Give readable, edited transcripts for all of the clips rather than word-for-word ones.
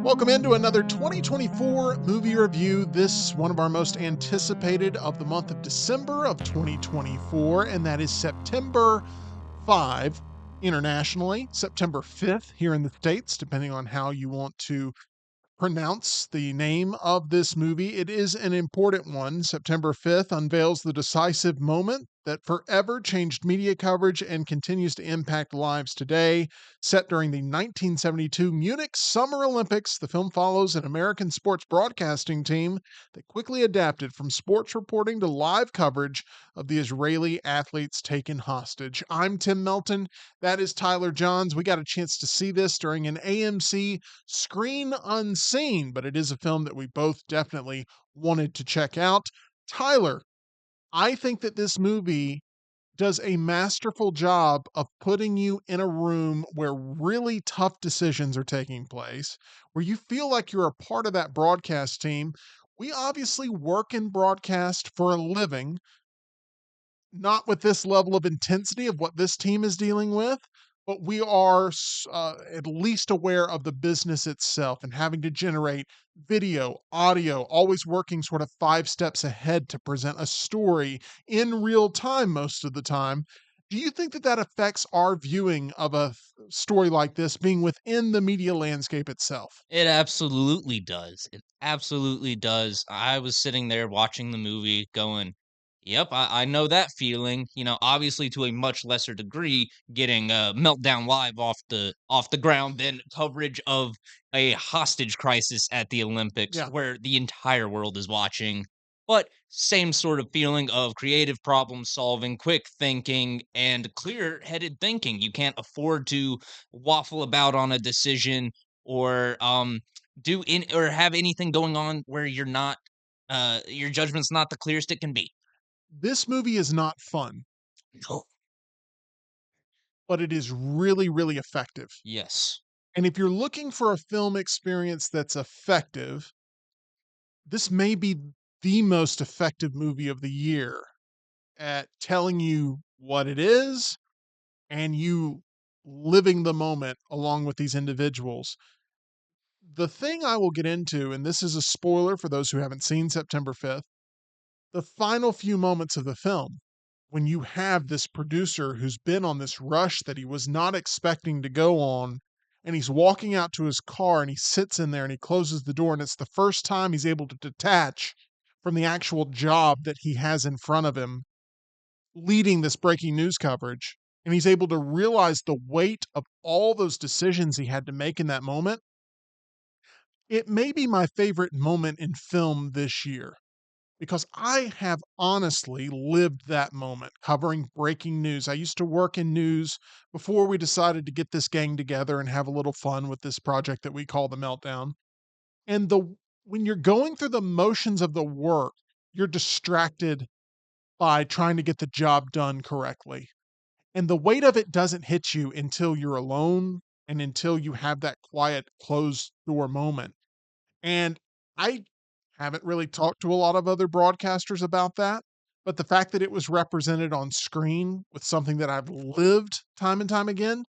Welcome into another 2024 movie review. This one of our most anticipated of the month of December of 2024, and that is September 5 internationally, September 5th here in the States, depending on how you want to pronounce the name of this movie. It is an important one. September 5th unveils the decisive moment that forever changed media coverage and continues to impact lives today. Set during the 1972 Munich Summer Olympics, the film follows an American sports broadcasting team that quickly adapted from sports reporting to live coverage of the Israeli athletes taken hostage. I'm Tim Melton. That is Tyler Johns. We got a chance to see this during an AMC Screen Unseen, but it is a film that we both definitely wanted to check out. Tyler, I think that this movie does a masterful job of putting you in a room where really tough decisions are taking place, where you feel like you're a part of that broadcast team. We obviously work in broadcast for a living, not with this level of intensity of what this team is dealing with, but we are at least aware of the business itself and having to generate video, audio, always working sort of 5 steps ahead to present a story in real time most of the time. Do you think that that affects our viewing of a story like this being within the media landscape itself? It absolutely does. It absolutely does. I was sitting there watching the movie going, yep, I know that feeling. Obviously to a much lesser degree, getting meltdown live off the ground than coverage of a hostage crisis at the Olympics Yeah. where the entire world is watching. But same sort of feeling of creative problem solving, quick thinking, and clear headed thinking. You can't afford to waffle about on a decision or do in or have anything going on where your judgment's not the clearest it can be. This movie is not fun, No. but it is really, really effective. Yes. And if you're looking for a film experience that's effective, this may be the most effective movie of the year at telling you what it is and you living the moment along with these individuals. The thing I will get into, and this is a spoiler for those who haven't seen September 5th, the final few moments of the film, when you have this producer who's been on this rush that he was not expecting to go on, and he's walking out to his car and he sits in there and he closes the door, and it's the first time he's able to detach from the actual job that he has in front of him, leading this breaking news coverage. And he's able to realize the weight of all those decisions he had to make in that moment. It may be my favorite moment in film this year because I have honestly lived that moment covering breaking news. I used to work in news before we decided to get this gang together and have a little fun with this project that we call the Meltdown. And the when you're going through the motions of the work, you're distracted by trying to get the job done correctly. And the weight of it doesn't hit you until you're alone and until you have that quiet closed door moment. And I haven't really talked to a lot of other broadcasters about that, but the fact that it was represented on screen with something that I've lived time and time again,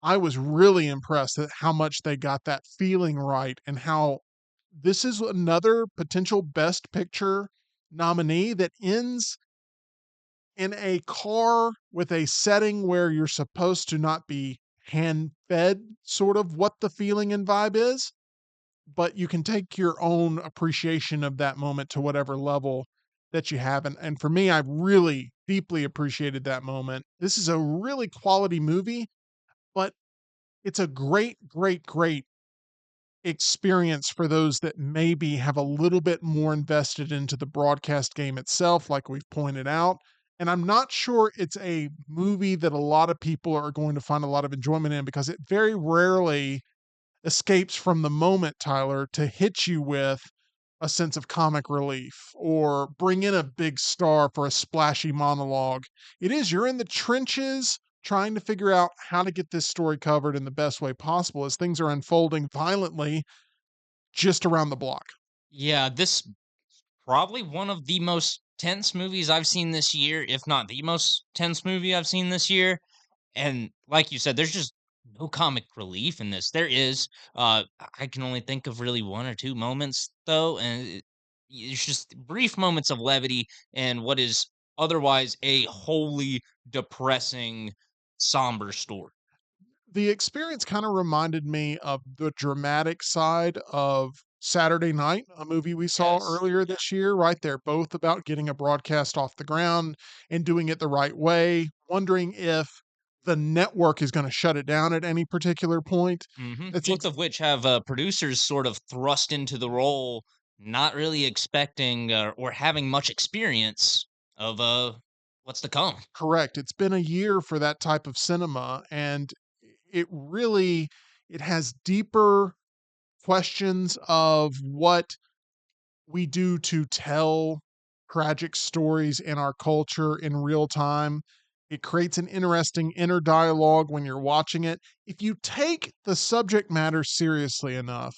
I was really impressed at how much they got that feeling right and how this is another potential Best Picture nominee that ends in a car with a setting where you're supposed to not be hand fed sort of what the feeling and vibe is, but you can take your own appreciation of that moment to whatever level that you have. And for me, I really deeply appreciated that moment. This is a really quality movie, but it's a great, great, great experience for those that maybe have a little bit more invested into the broadcast game itself, like we've pointed out. And I'm not sure it's a movie that a lot of people are going to find a lot of enjoyment in because it very rarely escapes from the moment, Tyler, to hit you with a sense of comic relief or bring in a big star for a splashy monologue. It is, you're in the trenches trying to figure out how to get this story covered in the best way possible as things are unfolding violently just around the block. Yeah, this probably one of the most tense movies I've seen this year, if not the most tense movie I've seen this year. And like you said, there's just no comic relief in this. There is, I can only think of really 1 or 2 moments though, and it's just brief moments of levity and what is otherwise a wholly depressing, somber story. The experience kinda reminded me of the dramatic side of Saturday Night, a movie we saw Yes. earlier Yeah. this year, right? They're both about getting a broadcast off the ground and doing it the right way, wondering if the network is gonna shut it down at any particular point. It's Both ex of which have, producers sort of thrust into the role, not really expecting, or having much experience of, what's to come. Correct. It's been a year for that type of cinema, and it really it has deeper questions of what we do to tell tragic stories in our culture in real time. It creates an interesting inner dialogue when you're watching it. If you take the subject matter seriously enough,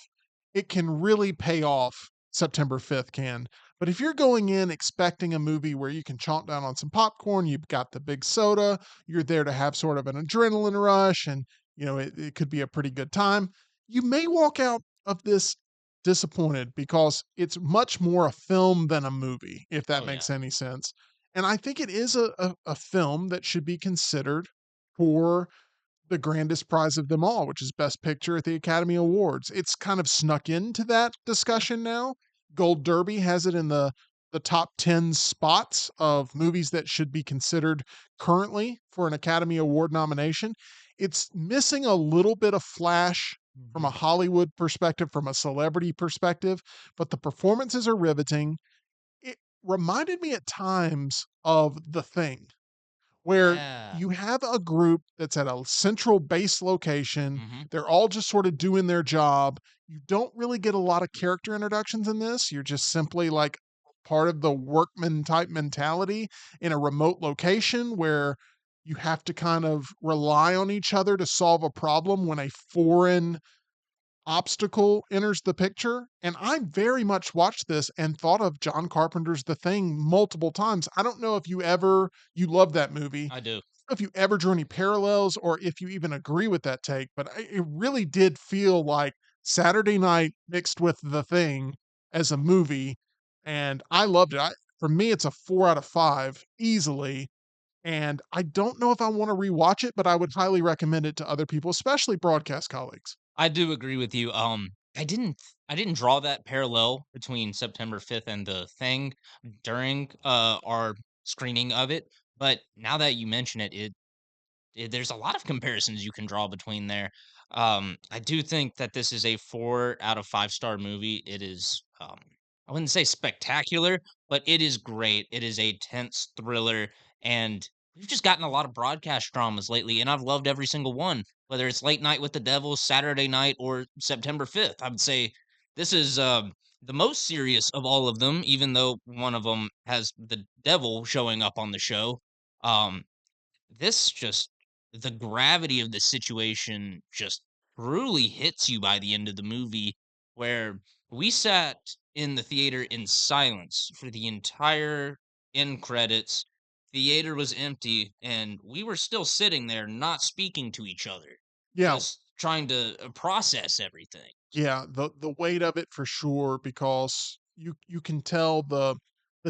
it can really pay off. September 5th can. But if you're going in expecting a movie where you can chomp down on some popcorn, you've got the big soda, you're there to have sort of an adrenaline rush, and it could be a pretty good time, you may walk out of this disappointed because it's much more a film than a movie, if that Oh, yeah. makes any sense. And I think it is a film that should be considered for the grandest prize of them all, which is Best Picture at the Academy Awards. It's kind of snuck into that Yeah. discussion now. Gold Derby has it in the top 10 spots of movies that should be considered currently for an Academy Award nomination. It's missing a little bit of flash from a Mhm. Hollywood perspective, from a celebrity perspective, but the performances are riveting. It reminded me at times of The Thing, where Yeah. you have a group that's at a central base location. Mhm. They're all just sort of doing their job. You don't really get a lot of character introductions in this. You're just simply like part of the workman type mentality in a remote location where you have to kind of rely on each other to solve a problem when a foreign obstacle enters the picture. And I very much watched this and thought of John Carpenter's The Thing multiple times. I don't know if you love that movie. I do. If you ever drew any parallels or if you even agree with that take, but it really did feel like Saturday Night mixed with The Thing as a movie, and I loved it. For me, it's a 4 out of 5 easily, and I don't know if I want to rewatch it, but I would highly recommend it to other people, especially broadcast colleagues. I do agree with you. I didn't draw that parallel between September 5th and The Thing during, our screening of it, but now that you mention it, there's a lot of comparisons you can draw between there. I do think that this is a 4 out of 5-star movie. It is, I wouldn't say spectacular, but it is great. It is a tense thriller, and we've just gotten a lot of broadcast dramas lately, and I've loved every single one, whether it's Late Night with the Devil, Saturday Night, or September 5th. I would say this is the most serious of all of them, even though one of them has the devil showing up on the show. Um, this just the gravity of the situation just truly hits you by the end of the movie, where we sat in the theater in silence for the entire end credits. Theater was empty, and we were still sitting there not speaking to each other, Yeah, just trying to process everything. yeah, the weight of it for sure, because you can tell the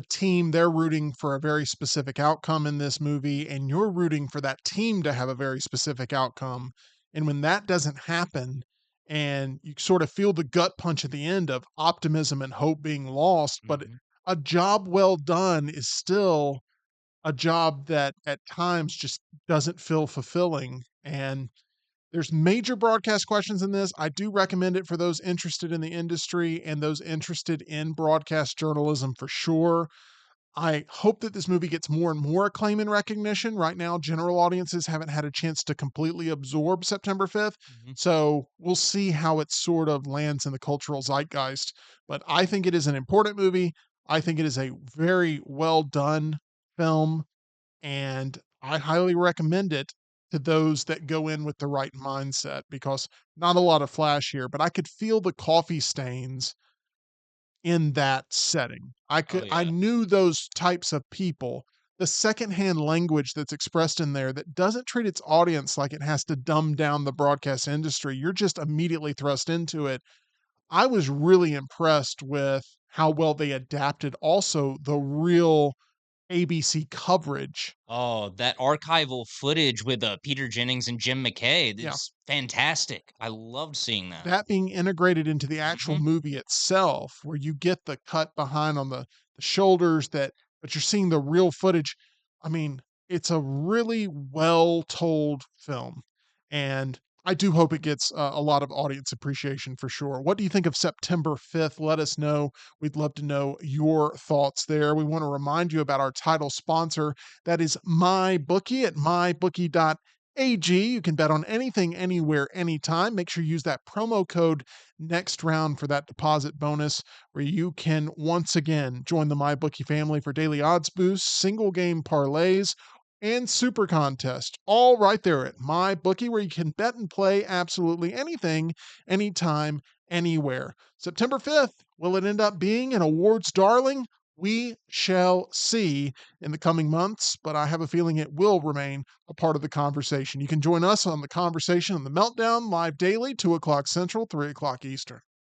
team, they're rooting for a very specific outcome in this movie, and you're rooting for that team to have a very specific outcome. And when that doesn't happen, and you sort of feel the gut punch at the end of optimism and hope being lost, but Mhm. a job well done is still a job that at times just doesn't feel fulfilling. And there's major broadcast questions in this. I do recommend it for those interested in the industry and those interested in broadcast journalism for sure. I hope that this movie gets more and more acclaim and recognition. Right now, general audiences haven't had a chance to completely absorb September 5th. Mhm. So we'll see how it sort of lands in the cultural zeitgeist. But I think it is an important movie. I think it is a very well done film, and I highly recommend it to those that go in with the right mindset, because not a lot of flash here, but I could feel the coffee stains in that setting. Oh I yeah. knew those types of people the secondhand language that's expressed in there that doesn't treat its audience like it has to dumb down the broadcast industry. You're just immediately thrust into it. I was really impressed with how well they adapted also the real ABC coverage. Oh, that archival footage with, Peter Jennings and Jim McKay, Yeah. it's fantastic. I loved seeing that. That being integrated into the actual Mhm. movie itself, where you get the cut behind on the shoulders that but you're seeing the real footage. I mean, it's a really well told film, and I do hope it gets a lot of audience appreciation for sure. What do you think of September 5th? Let us know. We'd love to know your thoughts there. We want to remind you about our title sponsor. That is MyBookie at mybookie.ag. You can bet on anything, anywhere, anytime. Make sure you use that promo code next round for that deposit bonus, where you can once again join the MyBookie family for daily odds boosts, single game parlays, and super contest, all right there at MyBookie, where you can bet and play absolutely anything, anytime, anywhere. September 5th, will it end up being an awards darling? We shall see in the coming months, but I have a feeling it will remain a part of the conversation. You can join us on the conversation on the Meltdown live daily, 2 o'clock Central, 3 o'clock Eastern.